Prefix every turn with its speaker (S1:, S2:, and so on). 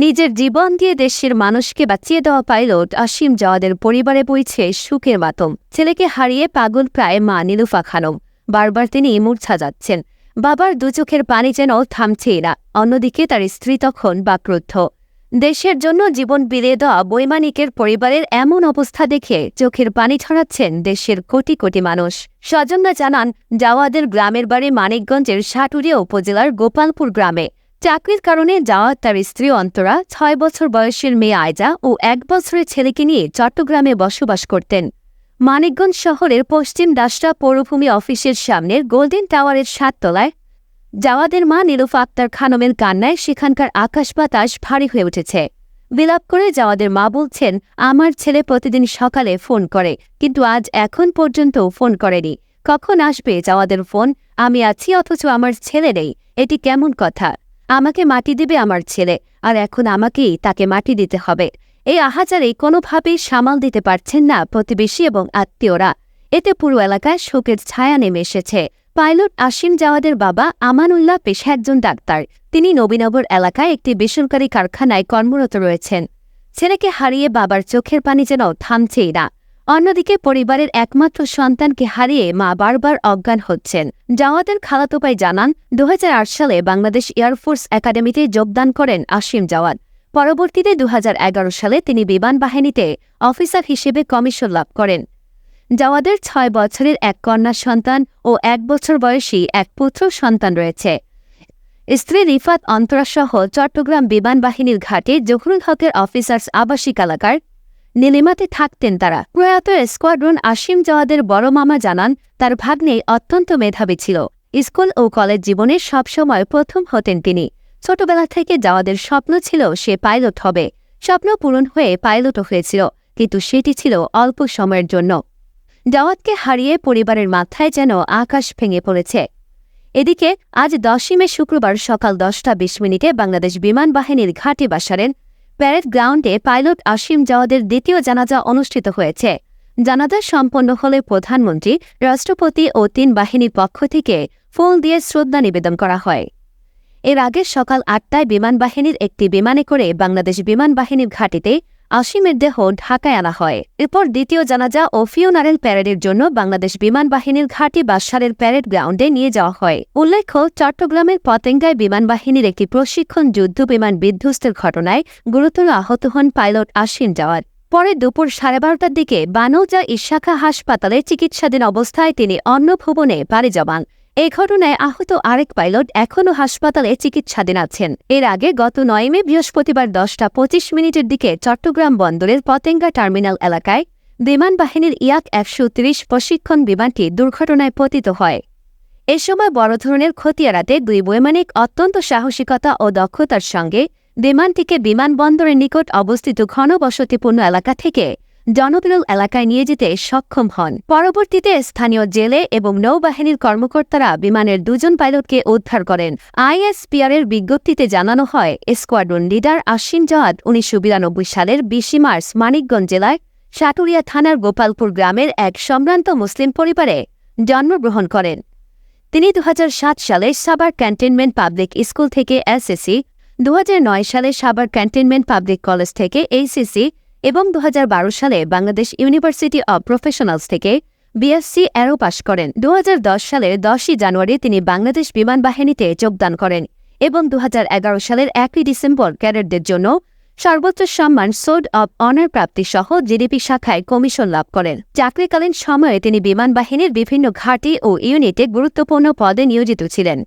S1: নিজের জীবন দিয়ে দেশের মানুষকে বাঁচিয়ে দেওয়া পাইলট আসিম জাওয়াদের পরিবারে বইছে সুখের মাতম। ছেলেকে হারিয়ে পাগল প্রায় মা নীলুফা খানম। বারবার তিনি মূর্ছা যাচ্ছেন। বাবার দু চোখের পানি যেন থামছেই না। অন্যদিকে তার স্ত্রী তখন বাক্রুদ্ধ। দেশের জন্য জীবন বিলিয়ে দেওয়া বৈমানিকের পরিবারের এমন অবস্থা দেখে চোখের পানি ছড়াচ্ছেন দেশের কোটি কোটি মানুষ। স্বজনরা জানান, জাওয়াদের গ্রামের বাড়ি মানিকগঞ্জের সাটুরিয়া উপজেলার গোপালপুর গ্রামে। চাকরির কারণে জাওয়াদ তার স্ত্রী অন্তরা, ৬ বছর বয়সের মেয়ে আয়জা ও ১ বছরের ছেলেকে নিয়ে চট্টগ্রামে বসবাস করতেন। মানিকগঞ্জ শহরের পশ্চিম দাসরা পৌরভূমি অফিসের সামনের গোল্ডেন টাওয়ারের ৭ তলায় জাওয়াদের মা নীলুফা আক্তার খানমের কান্নায় সেখানকার আকাশ বাতাস ভারী হয়ে উঠেছে। বিলাপ করে জাওয়াদের মা বলছেন, আমার ছেলে প্রতিদিন সকালে ফোন করে, কিন্তু আজ এখন পর্যন্ত ফোন করেনি। কখন আসবে জাওয়াদের ফোন? আমি আছি অথচ আমার ছেলে নেই। এটি কেমন কথা? আমাকে মাটি দেবে আমার ছেলে, আর এখন আমাকেই তাকে মাটি দিতে হবে। এই আহাজারে কোনোভাবেই সামাল দিতে পারছেন না প্রতিবেশী এবং আত্মীয়রা। এতে পুরো এলাকায় শোকের ছায়া নেমে এসেছে। পাইলট আসিম জাওয়াদের বাবা আমানুল্লাহ পেশা একজন ডাক্তার। তিনি নবীনগর এলাকায় একটি বেসরকারি কারখানায় কর্মরত রয়েছেন। ছেলেকে হারিয়ে বাবার চোখের পানি যেন থামছেই না। অন্যদিকে পরিবারের একমাত্র সন্তানকে হারিয়ে মা বারবার অজ্ঞান হচ্ছেন। জাওয়াদের খালাতো ভাই জানান, ২০০৮ সালে বাংলাদেশ এয়ারফোর্স একাডেমিতে যোগদান করেন আসিম জাওয়াদ। পরবর্তীতে ২০১১ সালে তিনি বিমান বাহিনীতে অফিসার হিসেবে কমিশন লাভ করেন। জাওয়াদের ৬ বছরের এক কন্যা সন্তান ও ১ বছর বয়সী এক পুত্র সন্তান রয়েছে। স্ত্রী রিফাত অন্তরাসহ চট্টগ্রাম বিমান বাহিনীর ঘাটে জহুরুল হকের অফিসার্স আবাসিক এলাকার নীলিমাতে থাকতেন তারা। প্রয়াত স্কোয়াড্রন আসিম জাওয়াদের বড় মামা জানান, তার ভাগ্নে অত্যন্ত মেধাবী ছিল। স্কুল ও কলেজ জীবনে সবসময় প্রথম হতেন তিনি। ছোটবেলা থেকে জাওয়াদের স্বপ্ন ছিল সে পাইলট হবে। স্বপ্ন পূরণ হয়ে পাইলটও হয়েছিল, কিন্তু সেটি ছিল অল্প সময়ের জন্য। জাওয়াদকে হারিয়ে পরিবারের মাথায় যেন আকাশ ভেঙে পড়েছে। এদিকে আজ ১০ই মে শুক্রবার সকাল ১০টা ২০ বাংলাদেশ বিমান বাহিনীর ঘাঁটি বাসারেন প্যারেড গ্রাউন্ডে পাইলট আসিম জাওয়াদের দ্বিতীয় জানাজা অনুষ্ঠিত হয়েছে। জানাজা সম্পন্ন হলে প্রধানমন্ত্রী, রাষ্ট্রপতি ও ৩ বাহিনীর পক্ষ থেকে ফুল দিয়ে শ্রদ্ধা নিবেদন করা হয়। এর আগে সকাল ৮টায় বিমান বাহিনীর একটি বিমানে করে বাংলাদেশ বিমান বাহিনীর ঘাঁটিতে আসিমের দেহ ঢাকায় আনা হয়। এরপর দ্বিতীয় জানাজা ও ফিউনারেল প্যারেডের জন্য বাংলাদেশ বিমান বাহিনীর ঘাঁটি বাসারের প্যারেড গ্রাউন্ডে নিয়ে যাওয়া হয়। উল্লেখ্য, চট্টগ্রামের পতেঙ্গায় বিমান বাহিনীর একটি প্রশিক্ষণ যুদ্ধ বিমান বিধ্বস্তের ঘটনায় গুরুতর আহত হন পাইলট আসিম জাওয়াদ। পরে দুপুর ১২:৩০টার দিকে বানৌজা ইশাখা হাসপাতালে চিকিৎসাধীন অবস্থায় তিনি অন্য ভবনে পাড়ি জমান। এই ঘটনায় আহত আরেক পাইলট এখনও হাসপাতালে চিকিৎসাধীন আছেন। এর আগে গত ৯ মে বৃহস্পতিবার ১০টা ২৫ দিকে চট্টগ্রাম বন্দরের পতেঙ্গা টার্মিনাল এলাকায় বিমান বাহিনীর ইয়াক ১৩০ প্রশিক্ষণ বিমানটি দুর্ঘটনায় পতিত হয়। এ সময় বড় ধরনের ক্ষতি এড়াতে ২ বৈমানিক অত্যন্ত সাহসিকতা ও দক্ষতার সঙ্গে বিমানটিকে বিমানবন্দরের নিকট অবস্থিত ঘনবসতিপূর্ণ এলাকা থেকে জনবিরল এলাকায় নিয়ে যেতে সক্ষম হন। পরবর্তীতে স্থানীয় জেলে এবং নৌবাহিনীর কর্মকর্তারা বিমানের ২ জন পাইলটকে উদ্ধার করেন। আইএসপিআরের বিজ্ঞপ্তিতে জানানো হয়, স্কোয়াড্রন লিডার আসিম জাওয়াদ ১৯৯২ সালের ২০ মার্চ মানিকগঞ্জ জেলায় সাটুরিয়া থানার গোপালপুর গ্রামের এক সম্ভ্রান্ত মুসলিম পরিবারে জন্মগ্রহণ করেন। তিনি ২০০৭ সালে সাভার ক্যান্টনমেন্ট পাবলিক স্কুল থেকে এসএসসি, ২০০৯ সালে সাভার ক্যান্টনমেন্ট পাবলিক কলেজ থেকে এইচএসসি এবং ২০১২ সালে বাংলাদেশ ইউনিভার্সিটি অব প্রফেশনালস থেকে বিএসসি এরও পাশ করেন। ২০১০ সালের ১০ই জানুয়ারি তিনি বাংলাদেশ বিমান বাহিনীতে যোগদান করেন এবং ২০১১ সালের ১ ডিসেম্বর ক্যাডেটদের জন্য সর্বোচ্চ সম্মান সোর্ড অব অনার প্রাপ্তিসহ জিডিপি শাখায় কমিশন লাভ করেন। চাকরিকালীন সময়ে তিনি বিমান বাহিনীর বিভিন্ন ঘাঁটি ও ইউনিটে গুরুত্বপূর্ণ পদে নিয়োজিত ছিলেন।